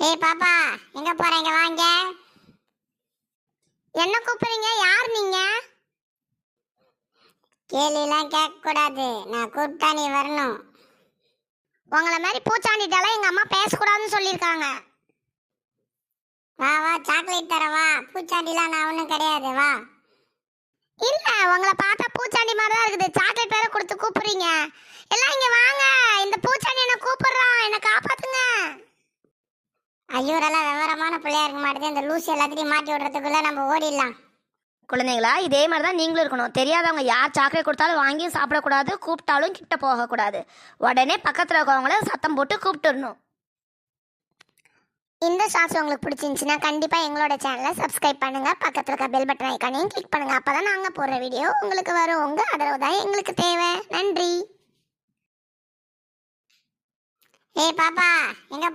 ஏய் பாப்பா, எங்க போறீங்க? வாங்க. என்ன கூப்பிடுறீங்க? யார் நீங்க? கேள்விலாம் கேட்க கூடாது. நான் கூப்பிட்டா நீ வரணும். உங்களை மாதிரி பூச்சாண்டிட்டால எங்க அம்மா பேசக்கூடாதுன்னு சொல்லியிருக்காங்க. வா வா, சாக்லேட் தரவா? பூச்சாண்டிலாம் நான் ஒன்றும் கிடையாது. வா. இல்ல, உங்களை பார்த்தா பூச்சாண்டி மாதிரி தான் இருக்குது. சாக்லேட் வேற கொடுத்து கூப்பிடுறீங்க. எல்லாம் இங்க வாங்க. இந்த பூச்சாண்டி என்ன கூப்பிடுறான். என்ன காப்பாத்துங்க. ஐயோரெல்லாம் விவரமான பிள்ளையா இருக்க மாட்டேது. இந்த லூசி எல்லாத்தையும் மாட்டி விடுறதுக்குள்ள நம்ம ஓடிடலாம். குழந்தைங்களா, இதே மாதிரி தான் நீங்களும் இருக்கணும். தெரியாதவங்க யார் சாக்லேட் கொடுத்தாலும் வாங்கியும் சாப்பிடக்கூடாது, கூப்பிட்டாலும் கிட்ட போகக்கூடாது. உடனே பக்கத்தில் இருக்கவங்கள சத்தம் போட்டு கூப்பிட்டுடணும். இந்த ஷார்ட்ஸ் உங்களுக்கு பிடிச்சிருந்துச்சுன்னா கண்டிப்பாக எங்களோட சேனலை சப்ஸ்கிரைப் பண்ணுங்கள். பக்கத்தில் இருக்க பெல் பட்டன் ஐக்கானையும் கிளிக் பண்ணுங்கள். அப்போ தான் நாங்கள் போடுற வீடியோ உங்களுக்கு வரும். உங்கள் ஆதரவு தான் எங்களுக்கு தேவை. நன்றி. ஏய் பாப்பா, எங்க